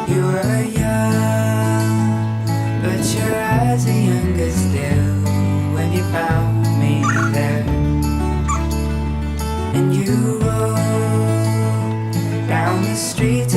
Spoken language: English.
You were young, but your eyes are younger still when you found me there. And you rode down the street